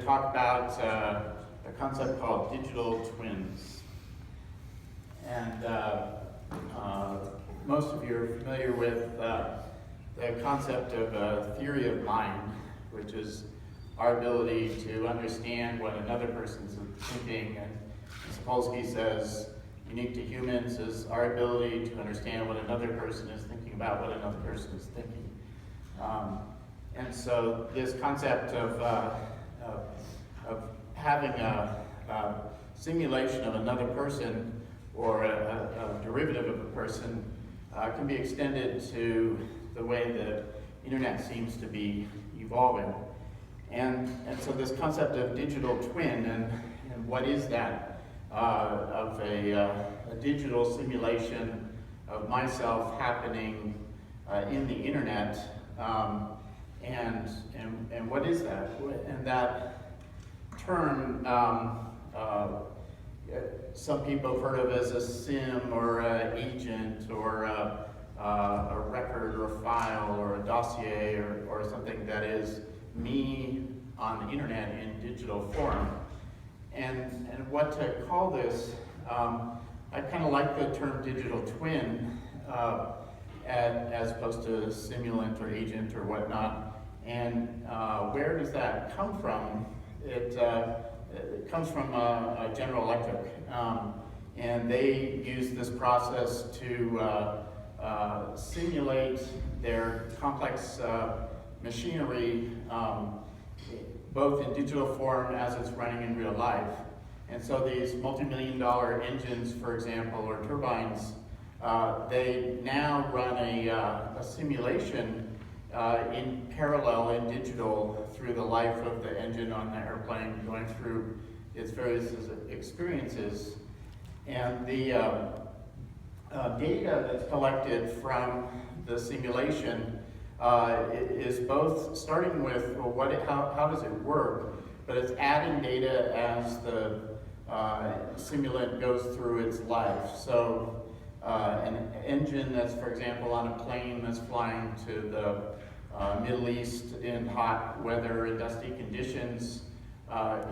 to talk about a concept called digital twins. And most of you are familiar with the concept of theory of mind, which is our ability to understand what another person's thinking. And Sapolsky says, unique to humans is our ability to understand what another person is thinking about what another person is thinking. And so this concept of having a simulation of another person or a derivative of a person can be extended to the way the internet seems to be evolving. And so this concept of digital twin and what is that of a digital simulation of myself happening in the internet, and what is that? And that term, some people have heard of as a sim or an agent or a record or a file or a dossier or something that is me on the internet in digital form. And what to call this, I kind of like the term digital twin as opposed to simulant or agent or whatnot. And where does that come from? It comes from General Electric. And they use this process to simulate their complex machinery both in digital form as it's running in real life. And so these multi-million-dollar engines, for example, or turbines, they now run a simulation in parallel in digital through the life of the engine on the airplane, going through its various experiences. And the data that's collected from the simulation is both starting with, well, how does it work, but it's adding data as the simulant goes through its life. So an engine that's, for example, on a plane that's flying to the Middle East in hot weather and dusty conditions,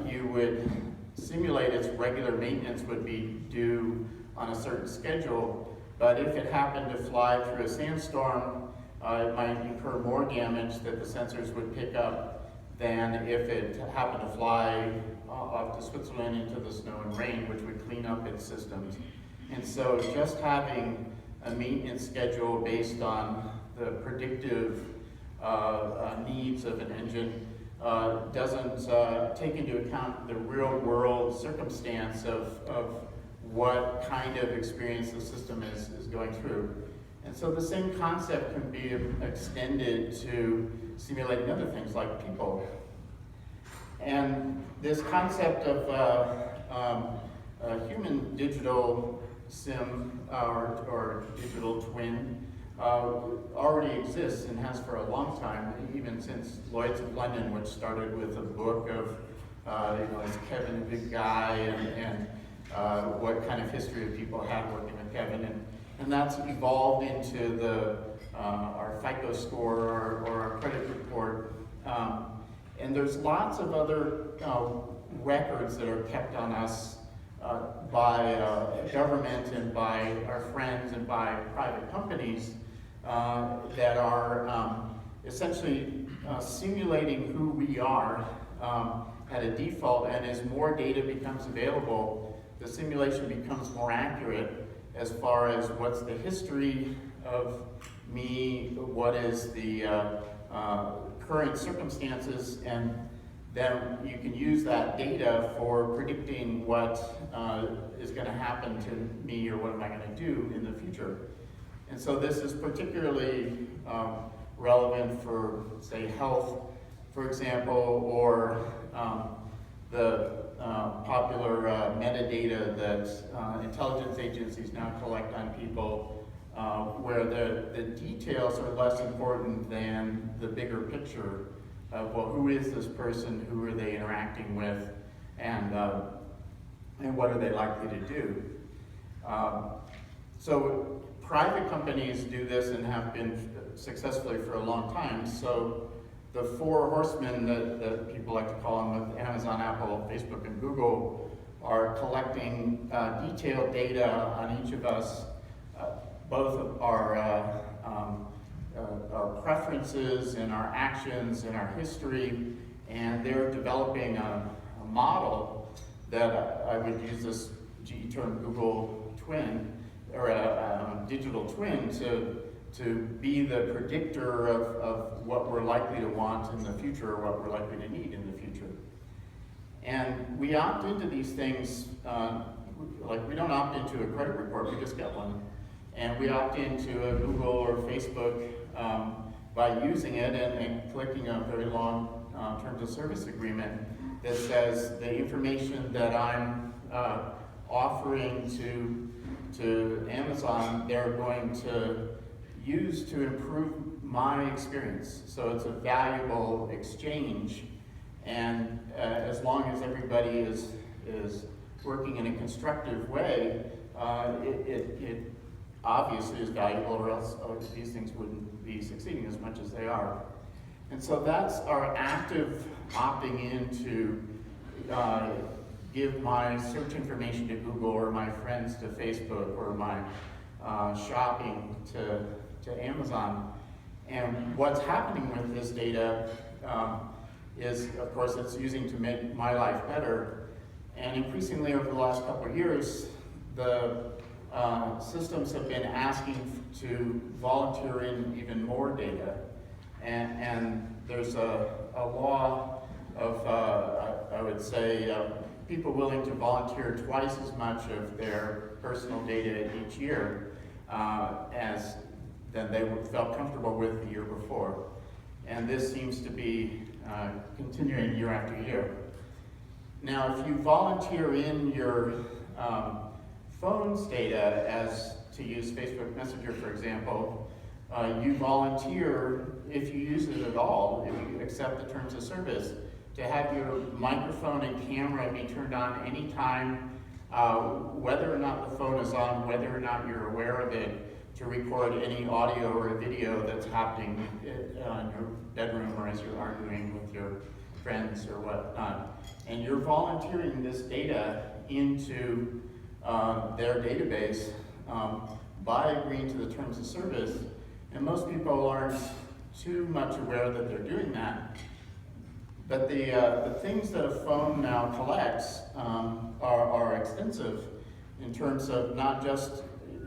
you would simulate its regular maintenance would be due on a certain schedule, but if it happened to fly through a sandstorm, it might incur more damage that the sensors would pick up than if it happened to fly off to Switzerland into the snow and rain, which would clean up its systems. And so just having a maintenance schedule based on the predictive needs of an engine doesn't take into account the real world circumstance of what kind of experience the system is going through. And so the same concept can be extended to simulating other things like people. And this concept of a human digital sim or digital twin already exists and has for a long time, even since Lloyd's of London, which started with a book of, is Kevin a good guy, and what kind of history of people had working with Kevin. And that's evolved into our FICO score or our credit report. And there's lots of other records that are kept on us by government and by our friends and by private companies that are essentially simulating who we are at a default. And as more data becomes available, the simulation becomes more accurate as far as what's the history of me, what is the current circumstances, and then you can use that data for predicting what is going to happen to me or what am I going to do in the future. And so this is particularly relevant for, say, health, for example, or the popular metadata that intelligence agencies now collect on people, where the details are less important than the bigger picture of, well, who is this person, who are they interacting with, and what are they likely to do. So private companies do this and have been successfully for a long time. So the four horsemen that people like to call them, with Amazon, Apple, Facebook, and Google, are collecting detailed data on each of us, both of our preferences and our actions and our history, and they're developing a model that I would use this GE term, Google Twin, or a digital twin, to be the predictor of what we're likely to want in the future, or what we're likely to need in the future. And we opt into these things, like we don't opt into a credit report, we just get one. And we opt into a Google or Facebook by using it and clicking a very long terms of service agreement that says the information that I'm offering to Amazon, they're going to use to improve my experience. So it's a valuable exchange, and as long as everybody is working in a constructive way, it obviously is valuable, or else these things wouldn't be succeeding as much as they are. And so that's our active opting in to give my search information to Google, or my friends to Facebook, or my shopping to Amazon. And what's happening with this data is, of course, it's using to make my life better. And increasingly over the last couple of years, the systems have been asking to volunteer in even more data. And there's a law of, I would say, people willing to volunteer twice as much of their personal data each year as than they felt comfortable with the year before. And this seems to be continuing year after year. Now, if you volunteer in your phone's data, as to use Facebook Messenger, for example, you volunteer, if you use it at all, if you accept the terms of service, to have your microphone and camera be turned on anytime, whether or not the phone is on, whether or not you're aware of it, to record any audio or video that's happening in your bedroom, or as you're arguing with your friends or whatnot. And you're volunteering this data into their database by agreeing to the terms of service. And most people aren't too much aware that they're doing that. But the things that a phone now collects are extensive in terms of not just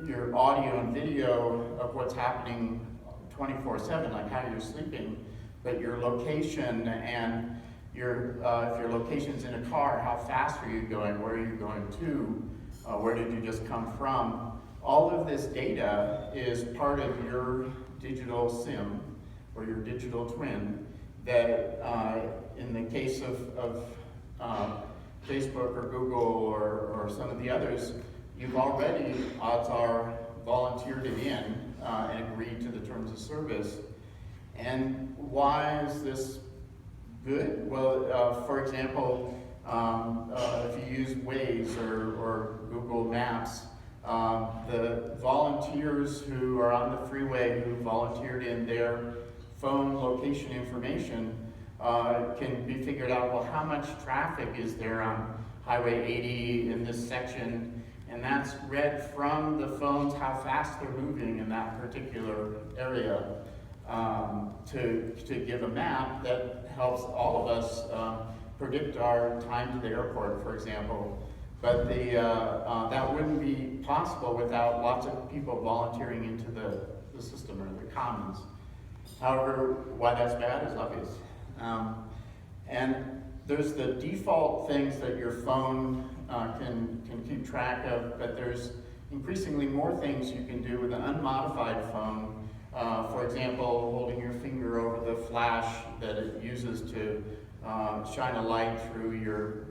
your audio and video of what's happening 24/7, like how you're sleeping, but your location and your if your location's in a car, how fast are you going, where are you going to, where did you just come from. All of this data is part of your digital SIM, or your digital twin, that in the case of Facebook or Google or some of the others, you've already, odds are, volunteered it in and agreed to the terms of service. And why is this good? Well, for example, if you use Waze or Google Maps, the volunteers who are on the freeway who volunteered in their phone location information can be figured out, well, how much traffic is there on Highway 80 in this section? And that's read from the phones, how fast they're moving in that particular area, to give a map that helps all of us predict our time to the airport, for example. But that wouldn't be possible without lots of people volunteering into the system, or the commons. However, why that's bad is obvious. And there's the default things that your phone can keep track of, but there's increasingly more things you can do with an unmodified phone. For example, holding your finger over the flash that it uses to shine a light through your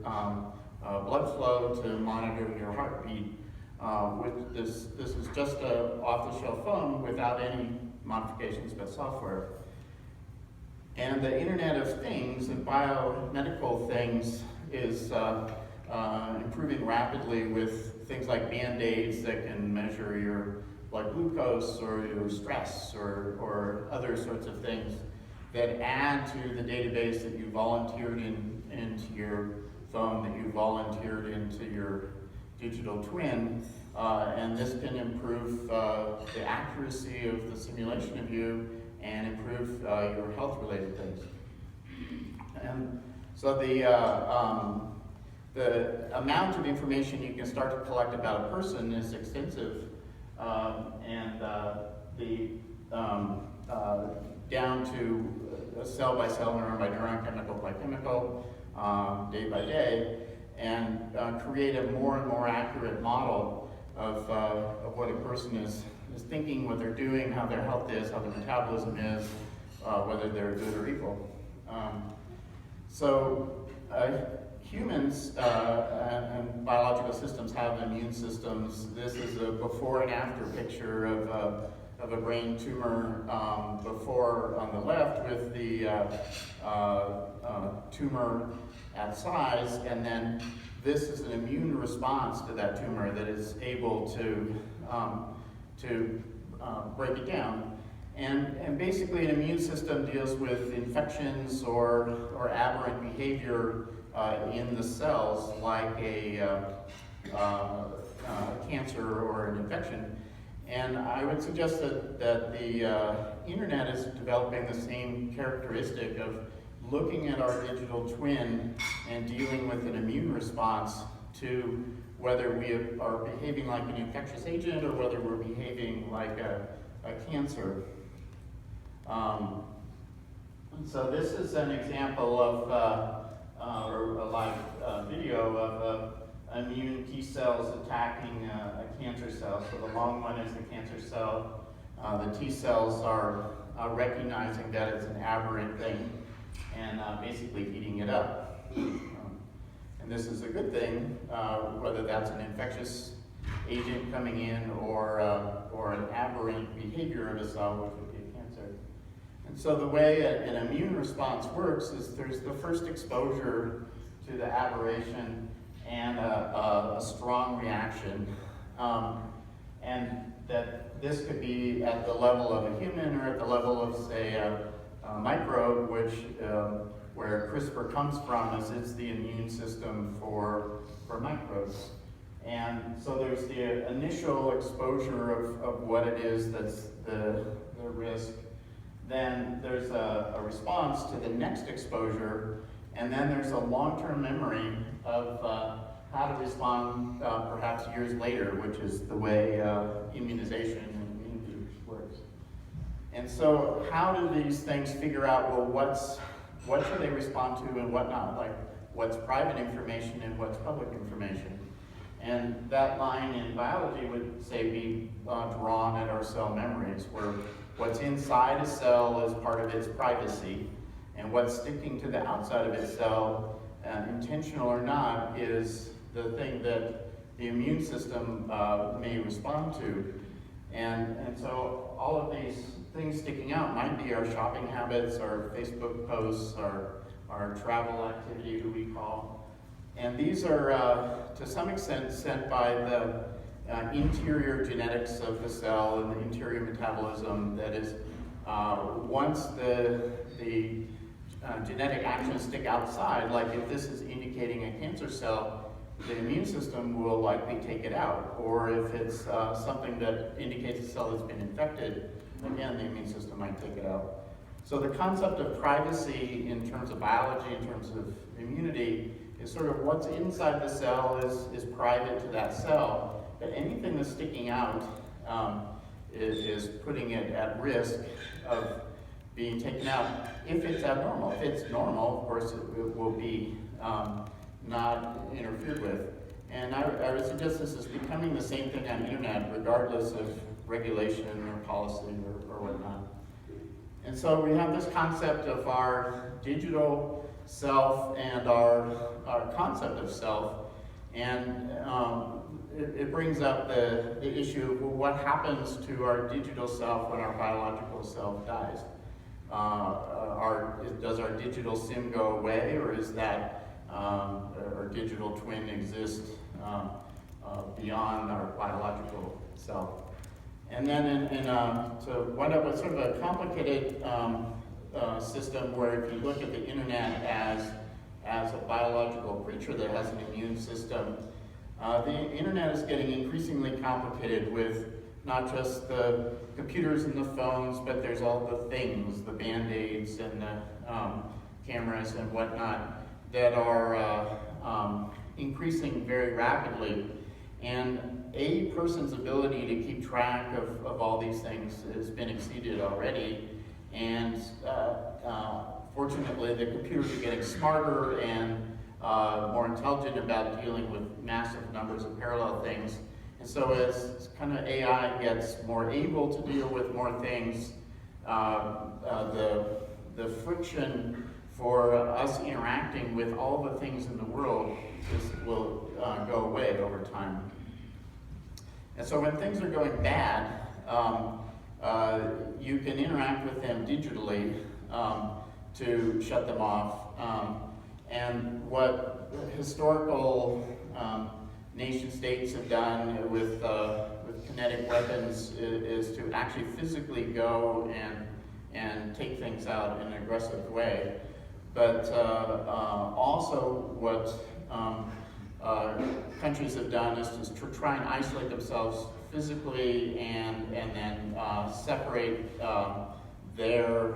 blood flow to monitor your heartbeat. This is just an off-the-shelf phone without any modifications but software. And the Internet of Things and biomedical things is improving rapidly, with things like Band-Aids that can measure your blood glucose or your stress or other sorts of things. that add to the database that you volunteered into your phone, that you volunteered into your digital twin, and this can improve the accuracy of the simulation of you and improve your health-related things. And so the amount of information you can start to collect about a person is extensive, and down to cell by cell, neuron by neuron, chemical by chemical, day by day, and create a more and more accurate model of what a person is thinking, what they're doing, how their health is, how their metabolism is, whether they're good or evil. Humans and biological systems have immune systems. This is a before and after picture of a brain tumor, before on the left with the tumor at size, and then this is an immune response to that tumor that is able to break it down. And basically an immune system deals with infections or aberrant behavior in the cells, like a cancer or an infection. And I would suggest that the internet is developing the same characteristic of looking at our digital twin and dealing with an immune response to whether we are behaving like an infectious agent or whether we're behaving like a cancer. So this is an example of, or a live video of immune T cells attacking a cancer cell. So the long one is the cancer cell. The T cells are recognizing that it's an aberrant thing and basically eating it up. And this is a good thing, whether that's an infectious agent coming in or an aberrant behavior of a cell, which would be a cancer. And so the way an immune response works is there's the first exposure to the aberration and a strong reaction. And that this could be at the level of a human or at the level of, say, a microbe, which where CRISPR comes from, is it's the immune system for microbes. And so there's the initial exposure of what it is that's the risk. Then there's a response to the next exposure, and then there's a long-term memory of how to respond perhaps years later, which is the way immunization and immunity works. And so how do these things figure out, well, what should they respond to and what not? Like, what's private information and what's public information? And that line in biology would, say, be drawn at our cell memories, where what's inside a cell is part of its privacy, and what's sticking to the outside of its cell, intentional or not, is the thing that the immune system may respond to. And so all of these things sticking out might be our shopping habits, our Facebook posts, our travel activity, who we call. And these are, to some extent, sent by the interior genetics of the cell and the interior metabolism. That is, once the genetic actions stick outside, like if this is indicating a cancer cell, the immune system will likely take it out. Or if it's something that indicates a cell that's been infected, again, the immune system might take it out. So the concept of privacy in terms of biology, in terms of immunity, is sort of what's inside the cell is private to that cell, but anything that's sticking out is putting it at risk of being taken out if it's abnormal. If it's normal, of course, it will be not interfered with. And I would suggest this is becoming the same thing on the internet, regardless of regulation or policy or whatnot. And so we have this concept of our digital self and our concept of self, and it brings up the issue of, well, what happens to our digital self when our biological self dies? Does our digital sim go away, or is that our digital twin exist beyond our biological self? And then to wind up with sort of a complicated system where if you look at the internet as a biological creature that has an immune system, the internet is getting increasingly complicated with not just the computers and the phones, but there's all the things, the Band-Aids and the cameras and whatnot that are increasing very rapidly. And a person's ability to keep track of all these things has been exceeded already. And fortunately, the computers are getting smarter and more intelligent about dealing with massive numbers of parallel things. And so as kind of AI gets more able to deal with more things, the friction for us interacting with all the things in the world will go away over time. And so when things are going bad, you can interact with them digitally to shut them off. And what historical nation states have done with kinetic weapons is to actually physically go and take things out in an aggressive way. But also what countries have done is to try and isolate themselves physically and then separate their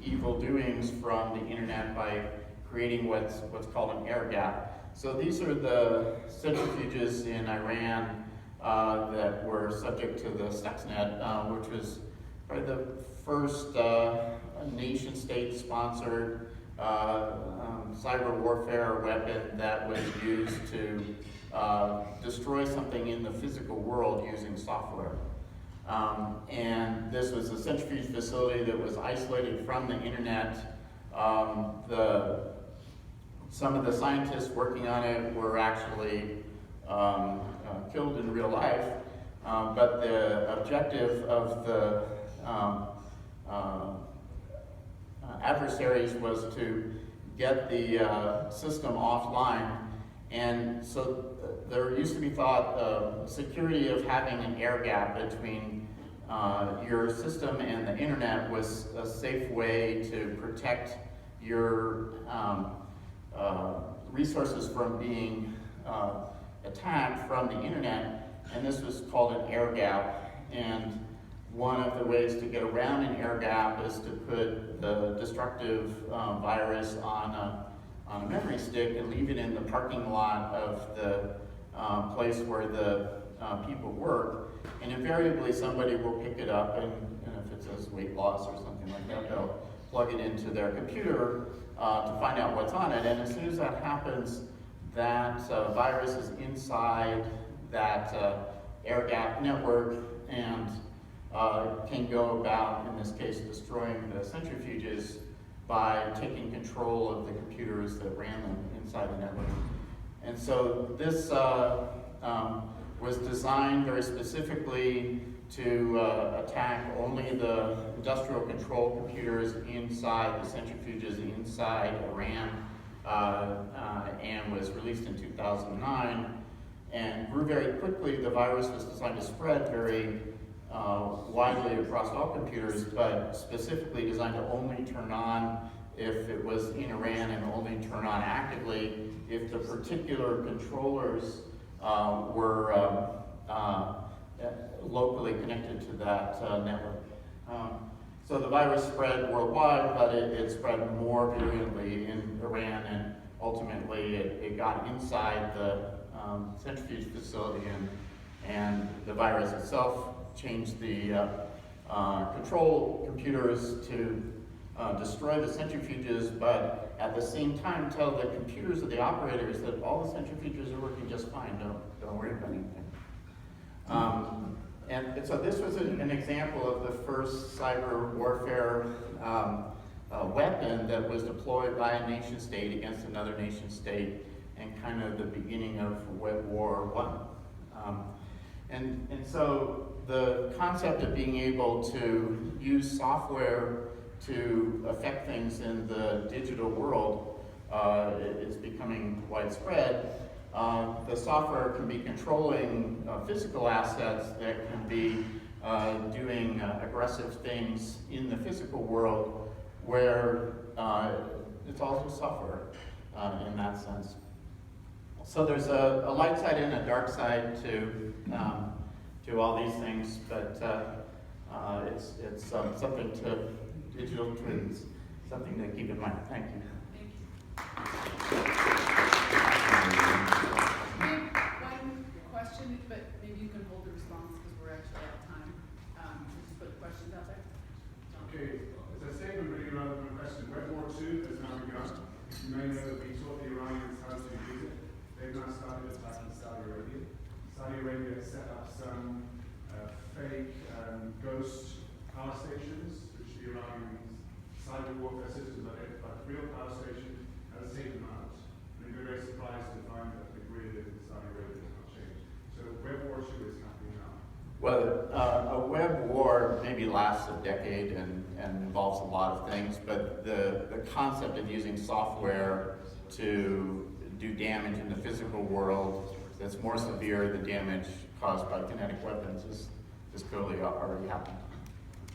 evil doings from the internet by creating what's called an air gap. So these are the centrifuges in Iran that were subject to the Stuxnet, which was probably the first nation-state-sponsored cyber warfare weapon that was used to destroy something in the physical world using software. And this was a centrifuge facility that was isolated from the internet. Some of the scientists working on it were actually killed in real life, but the objective of the adversaries was to get the system offline. And so there used to be thought security of having an air gap between your system and the internet was a safe way to protect your resources from being attacked from the internet, and this was called an air gap. And one of the ways to get around an air gap is to put the destructive virus on a memory stick and leave it in the parking lot of the place where the people work. And invariably somebody will pick it up, and if it says weight loss or something like that, they'll plug it into their computer to find out what's on it. And as soon as that happens, that virus is inside that air gap network and can go about, in this case, destroying the centrifuges by taking control of the computers that ran them inside the network. And so this was designed very specifically to attack only the industrial control computers inside the centrifuges inside Iran, and was released in 2009, and grew very quickly. The virus was designed to spread very widely across all computers, but specifically designed to only turn on if it was in Iran and only turn on actively if the particular controllers were locally connected to that network. So the virus spread worldwide, but it spread more virulently in Iran, and ultimately it got inside the centrifuge facility, and the virus itself changed the control computers to destroy the centrifuges, but at the same time tell the computers of the operators that all the centrifuges are working just fine, don't worry about anything. And so this was an example of the first cyber warfare weapon that was deployed by a nation state against another nation state, and kind of the beginning of World War I. And so the concept of being able to use software to affect things in the digital world is becoming widespread. The software can be controlling physical assets that can be doing aggressive things in the physical world where it's also software in that sense. So there's a light side and a dark side to all these things, but it's something to digital twins, something to keep in mind. Thank you. One question, but maybe you can hold the response because we're actually out of time. Just put questions out there. Okay, as a statement really rather than a question, World War II has now begun. You may know that we taught the Iranians how to use it. They've now started attacking Saudi Arabia. Saudi Arabia set up some fake ghost power stations, which the Iranians cyber warfare systems identified real power stations and has taken them out. And they've been very surprised to find that the grid in Saudi Arabia has not changed. So World War II is happening now. Well, a web war maybe lasts a decade and involves a lot of things, but the concept of using software to do damage in the physical world that's more severe than damage caused by kinetic weapons is clearly already happening.